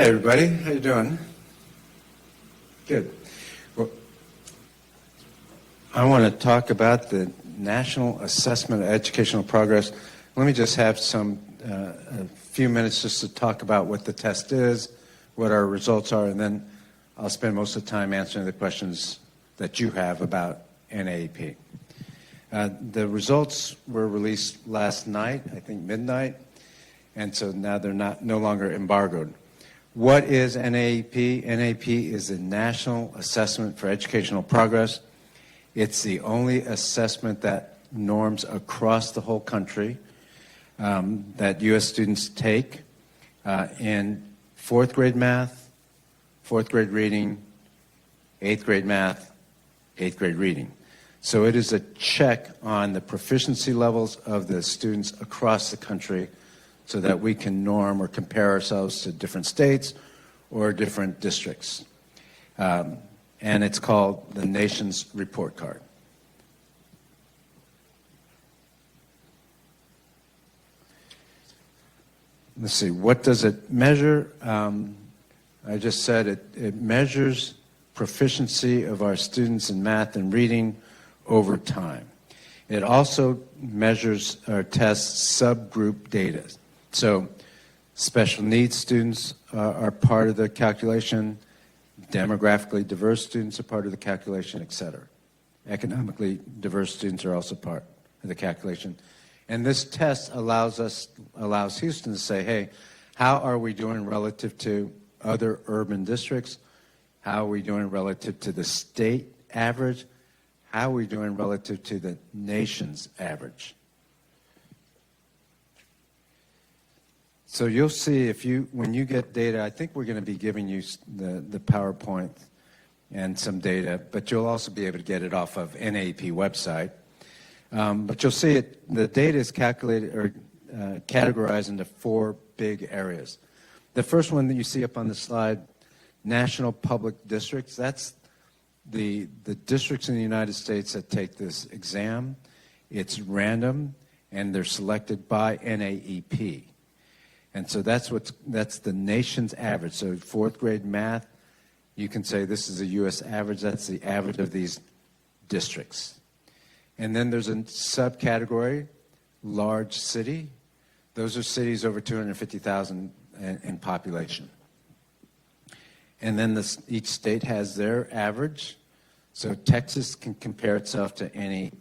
Hey everybody, how you doing? Good. Well, I want to talk about the National Assessment of Educational Progress. Let me just have a few minutes just to talk about what the test is, what our results are, and then I'll spend most of the time answering the questions that you have about NAEP. The results were released last night, I think midnight, and so now they're no longer embargoed. What is NAEP? NAEP is the National Assessment for Educational Progress. It's the only assessment that norms across the whole country that U.S. students take in 4th grade math, 4th grade reading, 8th grade math, 8th grade reading. So it is a check on the proficiency levels of the students across the country so that we can norm or compare ourselves to different states or different districts. And it's called the Nation's Report Card. Let's see, what does it measure? I just said it measures proficiency of our students in math and reading over time. It also measures or tests subgroup data. So special needs students are part of the calculation, demographically diverse students are part of the calculation, et cetera. Economically diverse students are also part of the calculation. And this test allows Houston to say, hey, how are we doing relative to other urban districts? How are we doing relative to the state average? How are we doing relative to the nation's average? So you'll see when you get data, I think we're going to be giving you the PowerPoint and some data, but you'll also be able to get it off of NAEP website. But you'll see the data is calculated or categorized into 4 big areas. The first one that you see up on the slide, national public districts, that's the districts in the United States that take this exam. It's random, and they're selected by NAEP. And so that's the nation's average. So 4th grade math, you can say this is a U.S. average. That's the average of these districts. And then there's a subcategory, large city. Those are cities over 250,000 in population. And then each state has their average. So Texas can compare itself to any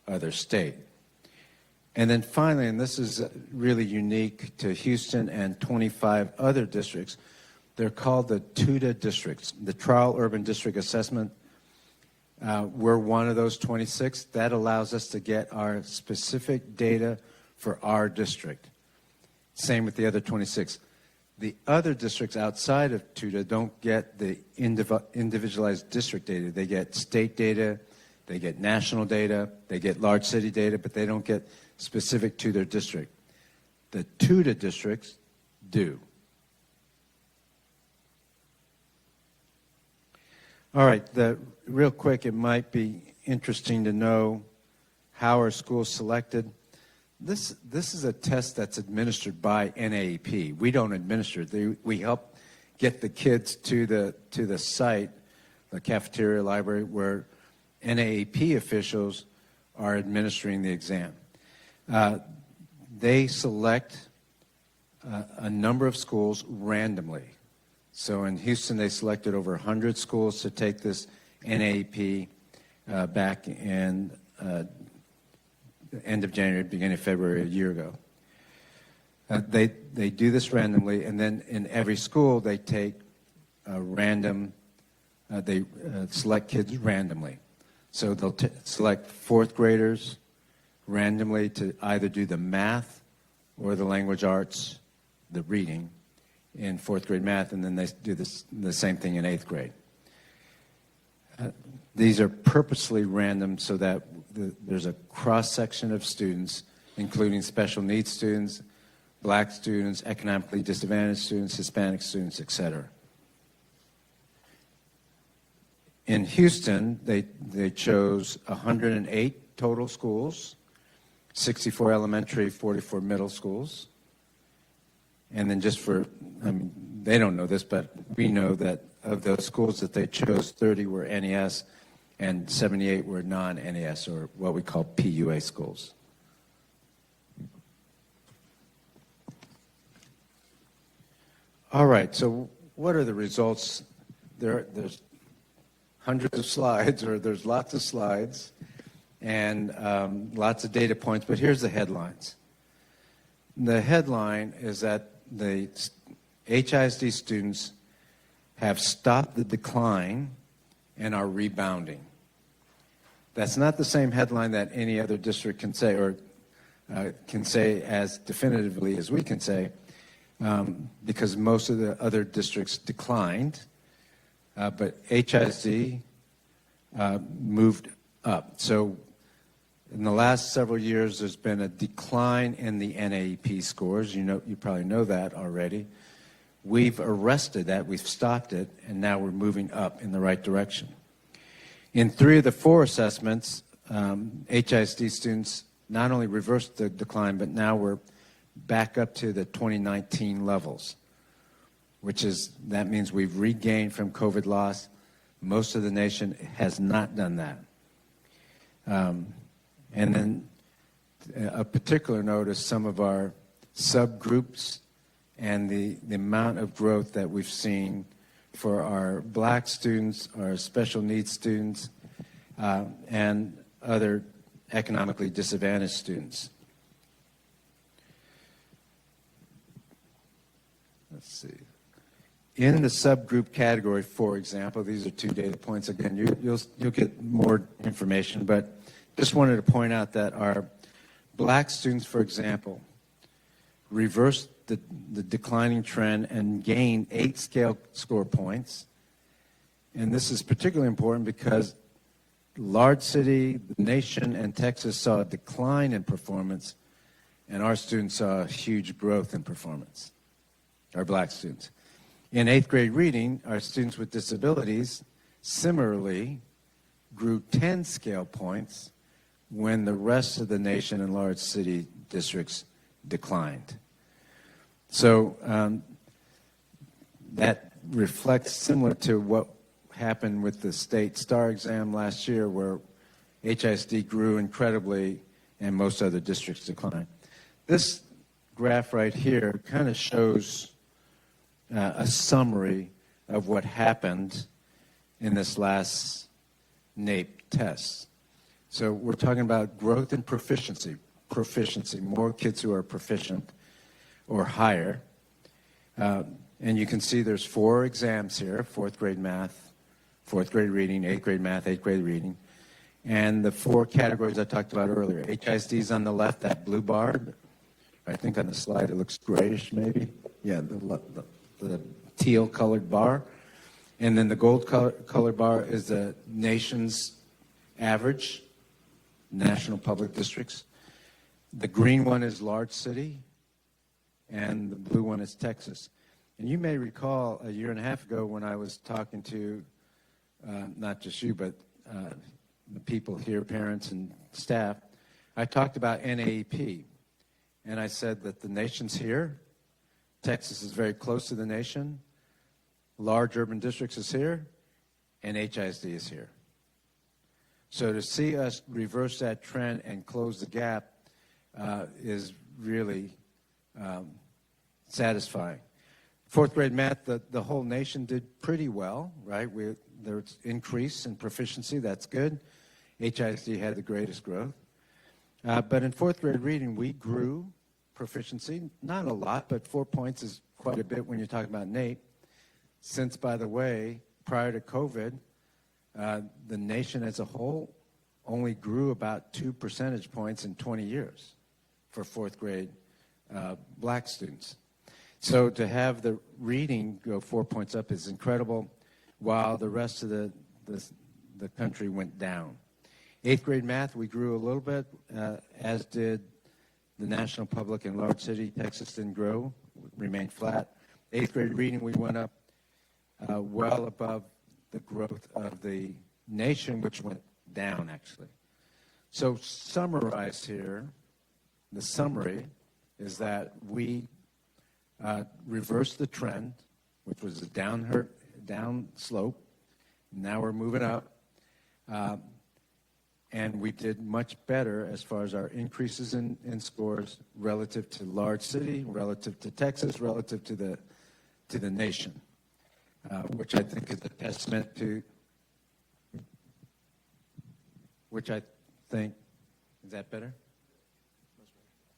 other state. And then finally, and this is really unique to Houston and 25 other districts, they're called the TUDA districts, the Trial Urban District Assessment. We're one of those 26. That allows us to get our specific data for our district. Same with the other 26. The other districts outside of TUDA don't get the individualized district data. They get state data, they get national data, they get large city data, but they don't get specific to their district. The TUDA districts do. All right, real quick, it might be interesting to know how are schools selected. This is a test that's administered by NAEP. We don't administer it. We help get the kids to the site, the cafeteria, library, where NAEP officials are administering the exam. They select a number of schools randomly. So in Houston, they selected over 100 schools to take this NAEP back in the end of January, beginning of February, a year ago. They do this randomly, and then in every school, they take a random, they select kids randomly. So they'll select 4th graders randomly to either do the math or the language arts, the reading, in 4th grade math, and then they do the same thing in 8th grade. These are purposely random so that there's a cross-section of students, including special needs students, black students, economically disadvantaged students, Hispanic students, etc. In Houston, they chose 108 total schools, 64 elementary, 44 middle schools. And then just for, they don't know this, but we know that of those schools that they chose, 30 were NES and 78 were non-NES, or what we call PUA schools. All right, so what are the results? There's hundreds of slides, or there's lots of slides, and lots of data points, but here's the headlines. The headline is that the HISD students have stopped the decline and are rebounding. That's not the same headline that any other district can say, or can say as definitively as we can say, because most of the other districts declined, but HISD moved up. So in the last several years, there's been a decline in the NAEP scores. You probably know that already. We've arrested that, we've stopped it, and now we're moving up in the right direction. In 3 of the 4 assessments, HISD students not only reversed the decline, but now we're back up to the 2019 levels, that means we've regained from COVID loss. Most of the nation has not done that. And then a particular note is some of our subgroups and the amount of growth that we've seen for our black students, our special needs students, and other economically disadvantaged students. Let's see. In the subgroup category, for example, these are 2 data points. Again, you'll get more information, but just wanted to point out that our black students, for example, reversed the declining trend and gained 8 scale score points. And this is particularly important because large city, the nation, and Texas saw a decline in performance, and our students saw a huge growth in performance, our black students. In 8th grade reading, our students with disabilities similarly grew 10 scale points when the rest of the nation and large city districts declined. So that reflects similar to what happened with the state STAR exam last year, where HISD grew incredibly and most other districts declined. This graph right here kind of shows a summary of what happened in this last NAEP test. So we're talking about growth and proficiency, more kids who are proficient or higher. And you can see there's 4 exams here: 4th grade math, 4th grade reading, 8th grade math, 8th grade reading. And the 4 categories I talked about earlier. HISD is on the left, that blue bar. I think on the slide it looks grayish maybe. Yeah, the teal colored bar. And then the gold colored bar is the nation's average, national public districts. The green one is large city, and the blue one is Texas. And you may recall a year and a half ago when I was talking to not just you, but the people here, parents and staff, I talked about NAEP. And I said that the nation's here. Texas is very close to the nation. Large urban districts is here, and HISD is here. So to see us reverse that trend and close the gap is really satisfying. 4th grade math, the whole nation did pretty well, right? There's increase in proficiency, that's good. HISD had the greatest growth. But in 4th grade reading, we grew proficiency, not a lot, but 4 points is quite a bit when you're talking about NAEP. Since, by the way, prior to COVID, the nation as a whole only grew about 2 percentage points in 20 years for 4th grade black students. So to have the reading go 4 points up is incredible, while the rest of the country went down. 8th grade math, we grew a little bit, as did the national public in large city. Texas didn't grow, remained flat. 8th grade reading, we went up well above the growth of the nation, which went down, actually. So summarized here, the summary is that we reversed the trend which was a down slope. Now we're moving up. And we did much better as far as our increases in scores relative to large city, relative to Texas, relative to the nation, which I think is a testament to, which I think, is that better?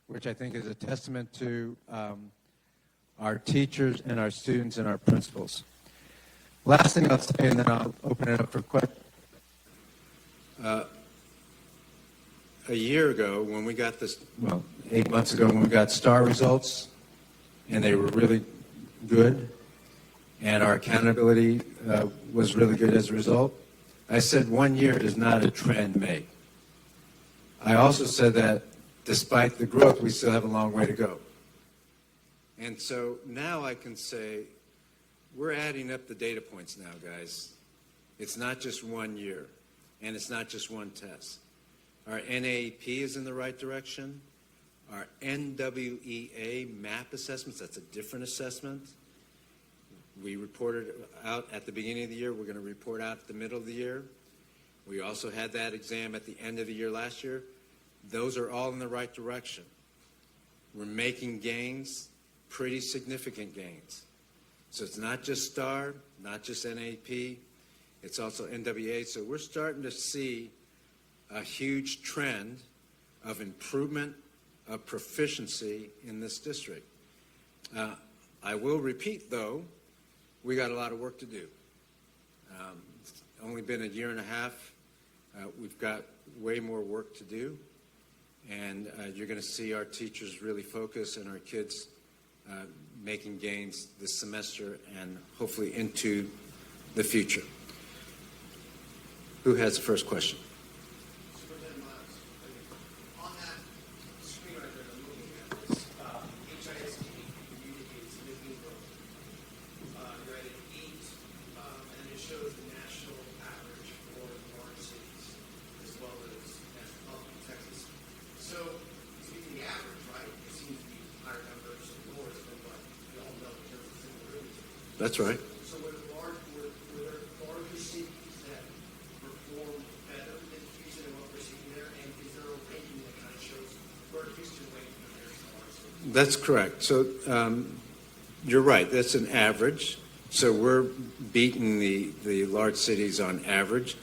Which I think is a testament to our teachers and our students and our principals. Last thing I'll say, and then I'll open it up for questions. A year ago, when we got this, well, 8 months ago, when we got STAR results, and they were really good, and our accountability was really good as a result, I said 1 year does not a trend make. I also said that despite the growth, we still have a long way to go. And so now I can say, we're adding up the data points now, guys. It's not just 1 year, and it's not just one test. Our NAEP is in the right direction. Our NWEA MAP assessments, that's a different assessment. We reported out at the beginning of the year. We're going to report out at the middle of the year. We also had that exam at the end of the year last year. Those are all in the right direction. We're making gains, pretty significant gains. So it's not just STAR, not just NAEP, it's also NWA. So we're starting to see a huge trend of improvement of proficiency in this district. I will repeat, though, we got a lot of work to do. It's only been a year and a half. We've got way more work to do, and you're going to see our teachers really focus and our kids making gains this semester and hopefully into the future. Who has the first question? That's right. So were there larger cities that performed better than Houston and what we're seeing there? And is there a ranking that kind of shows where Houston ranked compared to large cities? That's correct. So you're right. That's an average. So we're beating the large cities on average.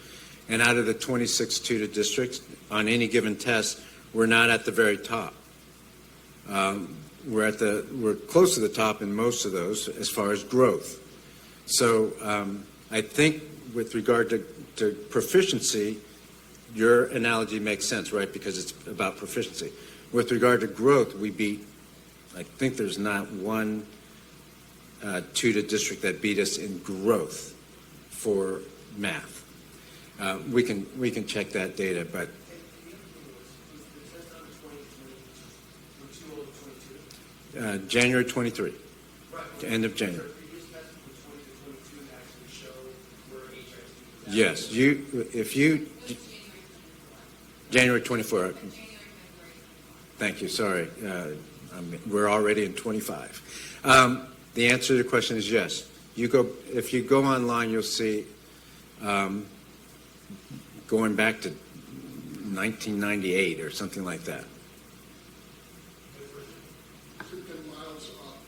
And out of the 26 tutor districts, on any given test, we're not at the very top. We're close to the top in most of those as far as growth. So I think with regard to proficiency, your analogy makes sense, right? Because it's about proficiency. With regard to growth, we beat, I think there's not one tutor district that beat us in growth for math. We can check that data, but January 23, end of January. Yes, January 24. Thank you. Sorry, we're already in 25. The answer to the question is yes. If you go online, you'll see going back to 1998 or something like that.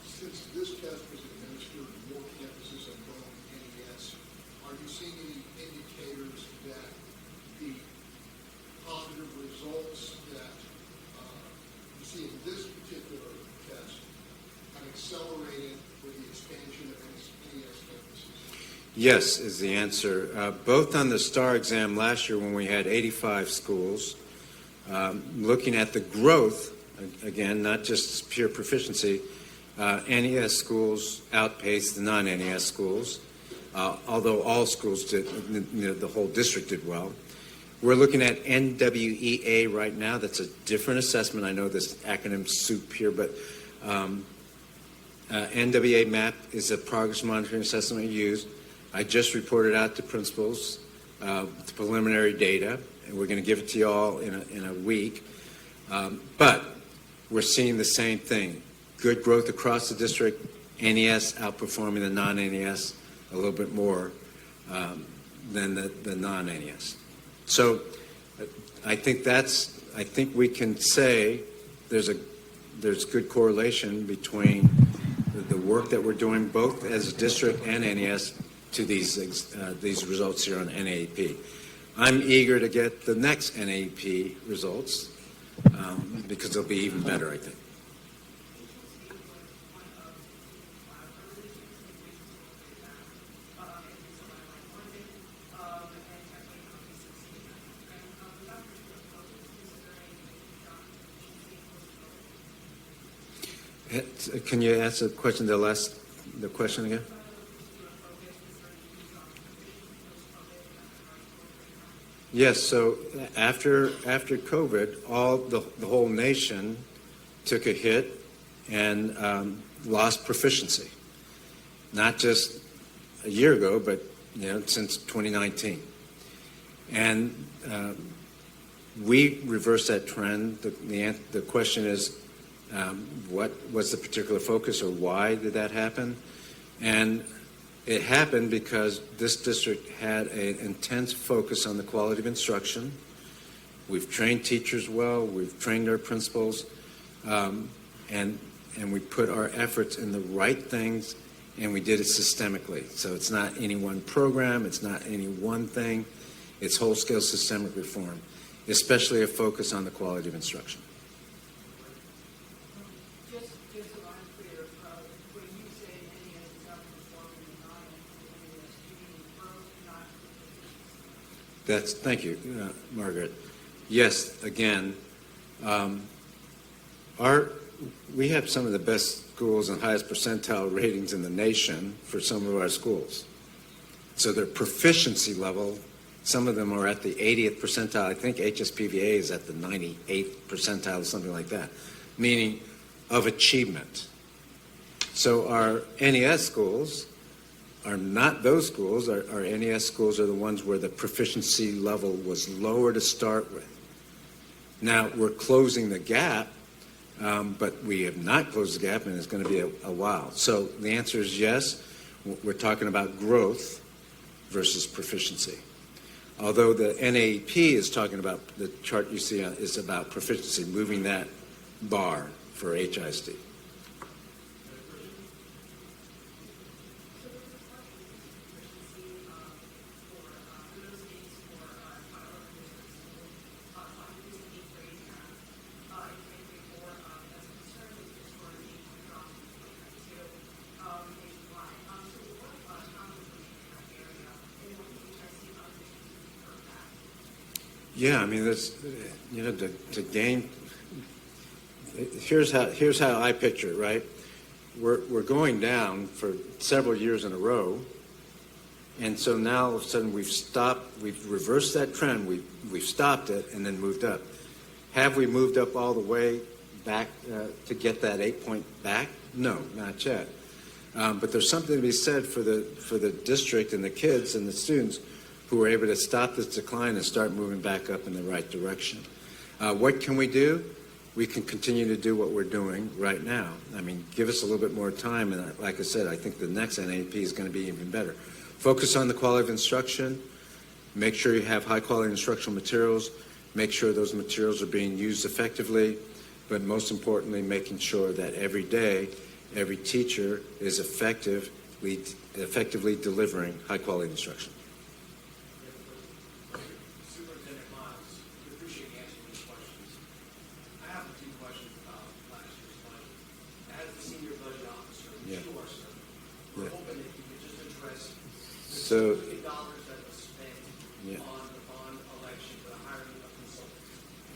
Since this test was administered, more campuses have gone NES. Are you seeing any indicators that the positive results that you see in this particular test have accelerated with the expansion of NES campuses? Yes, is the answer. Both on the STAR exam last year when we had 85 schools, looking at the growth, again, not just pure proficiency, NES schools outpaced the non-NES schools, although all schools did, the whole district did well. We're looking at NWEA right now. That's a different assessment. I know this acronym soup here, but NWEA MAP is a progress monitoring assessment we use. I just reported out to principals the preliminary data, and we're going to give it to you all in a week. But we're seeing the same thing. Good growth across the district, NES outperforming the non-NES a little bit more than the non-NES. So I think we can say there's good correlation between the work that we're doing both as a district and NES to these results here on NAEP. I'm eager to get the next NAEP results because they'll be even better, I think. Can you ask the question, the question again? Yes. So after COVID, the whole nation took a hit and lost proficiency. Not just a year ago, but since 2019. And we reversed that trend. The question is, what was the particular focus, or why did that happen? And it happened because this district had an intense focus on the quality of instruction. We've trained teachers well, we've trained our principals, and we put our efforts in the right things, and we did it systemically. So it's not any one program, it's not any one thing, it's whole-scale systemic reform, especially a focus on the quality of instruction. Thank you, Margaret. Yes, again, we have some of the best schools and highest percentile ratings in the nation for some of our schools. So their proficiency level, some of them are at the 80th percentile. I think HSPVA is at the 98th percentile or something like that, meaning of achievement. So our NES schools are not those schools. Our NES schools are the ones where the proficiency level was lower to start with. Now, we're closing the gap, but we have not closed the gap, and it's going to be a while. So the answer is yes. We're talking about growth versus proficiency. Although the NAEP is talking about, the chart you see is about proficiency, moving that bar for HISD. Yeah, I mean, there's, to gain. Here's how I picture it, right? We're going down for several years in a row, and so now all of a sudden we've reversed that trend. We've stopped it and then moved up. Have we moved up all the way back to get that 8-point back? No, not yet. But there's something to be said for the district and the kids and the students who are able to stop this decline and start moving back up in the right direction. What can we do? We can continue to do what we're doing right now. I mean, give us a little bit more time, and like I said, I think the next NAEP is going to be even better. Focus on the quality of instruction. Make sure you have high-quality instructional materials. Make sure those materials are being used effectively, but most importantly, making sure that every day, every teacher is effectively delivering high-quality instruction. So,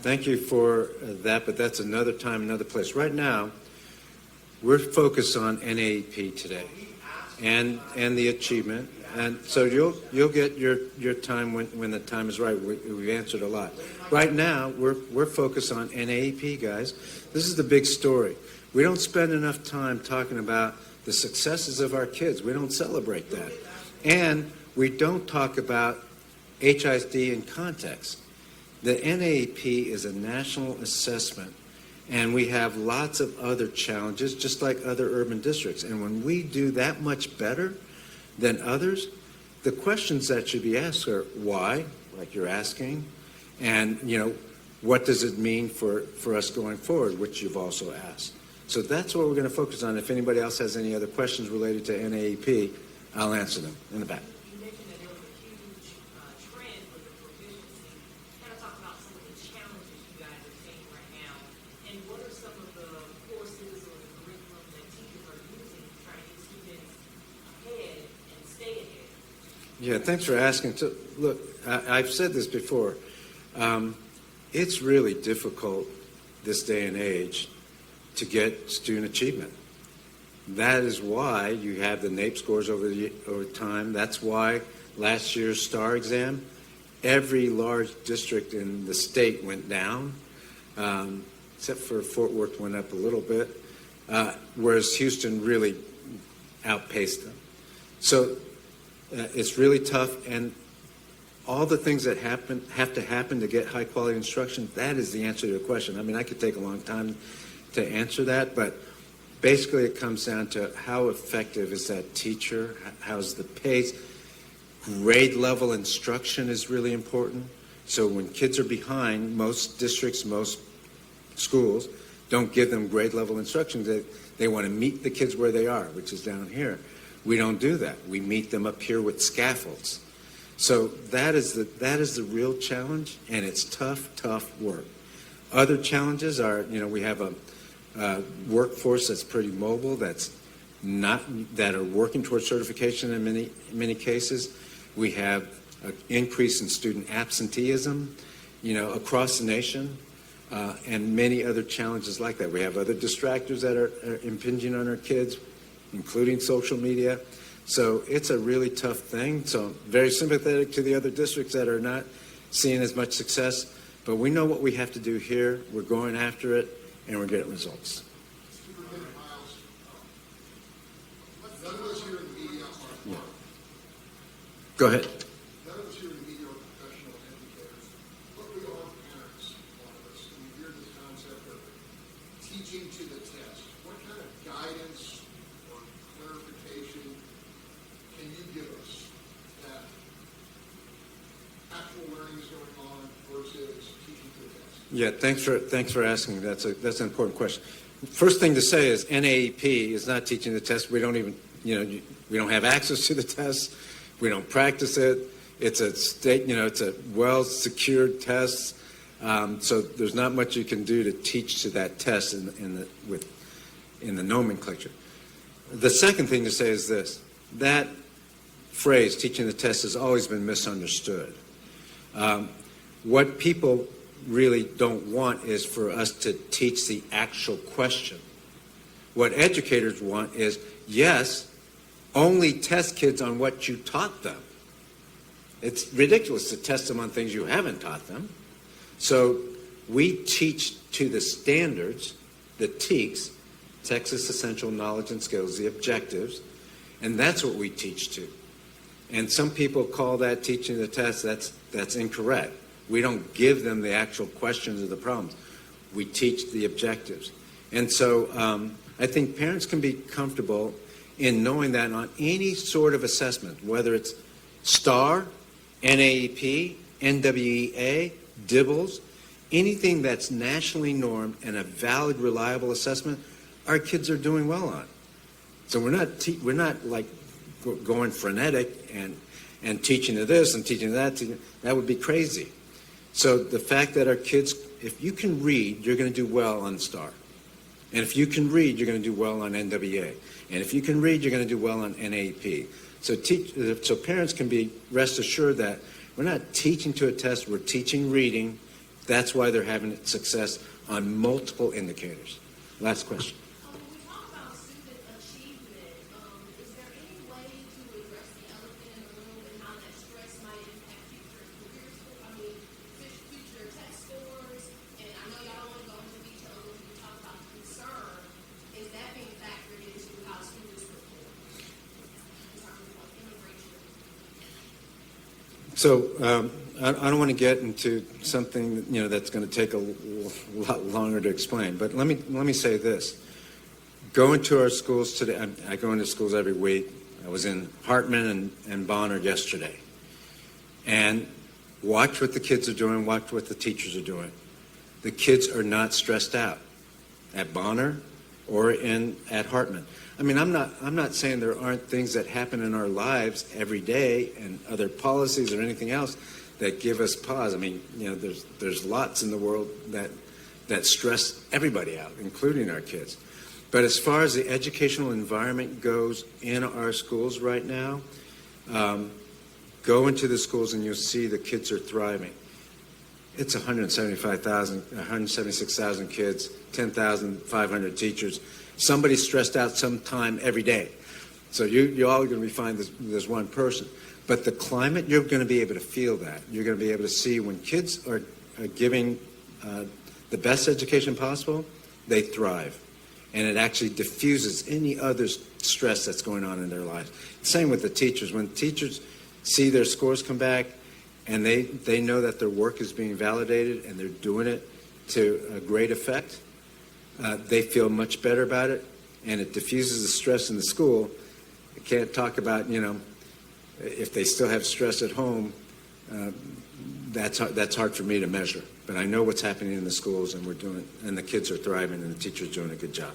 thank you for that, but that's another time, another place. Right now, we're focused on NAEP today, and the achievement, and so you'll get your time when the time is right. We've answered a lot. Right now, we're focused on NAEP, guys. This is the big story. We don't spend enough time talking about the successes of our kids. We don't celebrate that. And we don't talk about HISD in context. The NAEP is a national assessment, And we have lots of other challenges, just like other urban districts. And when we do that much better than others, the questions that should be asked are why, like you're asking, and, what does it mean for us going forward, which you've also asked. So that's what we're going to focus on. If anybody else has any other questions related to NAEP, I'll answer them in the back. You mentioned that there was a huge trend with the proficiency. Kind of talk about some of the challenges you guys are seeing right now, and what are some of the courses or the curriculum that teachers are using to try to get students ahead and stay ahead? Yeah, thanks for asking. So, look, I've said this before. It's really difficult this day and age to get student achievement. That is why you have the NAEP scores over time. That's why last year's STAR exam, every large district in the state went down, except for Fort Worth went up a little bit, whereas Houston really outpaced them. So it's really tough, and all the things that have to happen to get high quality instruction, that is the answer to the question. I mean, I could take a long time to answer that, but basically it comes down to how effective is that teacher, how's the pace. Grade level instruction is really important. So when kids are behind, most districts, most schools don't give them grade level instruction. They want to meet the kids where they are, which is down here. We don't do that. We meet them up here with scaffolds. So that is the real challenge, and it's tough work. Other challenges are, we have a workforce that's pretty mobile, that are working towards certification in many cases. We have an increase in student absenteeism, across the nation, and many other challenges like that. We have other distractors that are impinging on our kids, including social media. So it's a really tough thing. So I'm very sympathetic to the other districts that are not seeing as much success. But we know what we have to do here. We're going after it, and we're getting results. Superintendent Miles, none of us here in the media are Go ahead. none of us here in the media are professional educators, but we are parents, a lot of us. And we hear this concept of teaching to the test. What kind of guidance or clarification can you give us that actual learning is going on versus teaching to the test? Yeah, thanks for asking. That's an important question. First thing to say is NAEP is not teaching the test. We don't even, we don't have access to the test. We don't practice it. It's a state, it's a well-secured test. So there's not much you can do to teach to that test in the nomenclature. The second thing to say is this: that phrase, teaching the test, has always been misunderstood. What people really don't want is for us to teach the actual question. What educators want is, yes, only test kids on what you taught them. It's ridiculous to test them on things you haven't taught them. So we teach to the standards, the TEKS, Texas Essential Knowledge and Skills, the objectives, and that's what we teach to. And some people call that teaching the test. That's incorrect. We don't give them the actual questions or the problems. We teach the objectives. And so I think parents can be comfortable in knowing that on any sort of assessment, whether it's STAR, NAEP, NWEA, DIBELS, anything that's nationally normed and a valid, reliable assessment, our kids are doing well on. So we're not like going frenetic and teaching to this and teaching to that. That would be crazy. So the fact that our kids, if you can read, you're going to do well on STAR. And if you can read, you're going to do well on NWA. And if you can read, you're going to do well on NAEP. So parents can be rest assured that we're not teaching to a test, we're teaching reading. That's why they're having success on multiple indicators. Last question. When we talk about student achievement, is there any way to address the elephant in the room and how that stress might impact future test scores? And I know y'all don't want to go into detail when we talk about concern. Is that being factored into how students report in terms of immigration? So I don't want to get into something, that's going to take a lot longer to explain, but let me say this. Going to our schools today, I go into schools every week. I was in Hartman and Bonner yesterday. And watch what the kids are doing, watch what the teachers are doing. The kids are not stressed out at Bonner or at Hartman. I mean, I'm not saying there aren't things that happen in our lives every day and other policies or anything else that give us pause. I mean, there's lots in the world that stress everybody out, including our kids. But as far as the educational environment goes in our schools right now, go into the schools and you'll see the kids are thriving. It's 176,000 kids, 10,500 teachers. Somebody's stressed out sometime every day. So you're all going to be fine. There's one person. But the climate, you're going to be able to feel that. You're going to be able to see when kids are giving the best education possible, they thrive. And it actually diffuses any other stress that's going on in their lives. Same with the teachers. When teachers see their scores come back and they know that their work is being validated and they're doing it to a great effect, they feel much better about it, and it diffuses the stress in the school. You can't talk about, if they still have stress at home, that's hard for me to measure. But I know what's happening in the schools, and we're doing, and the kids are thriving, and the teachers are doing a good job.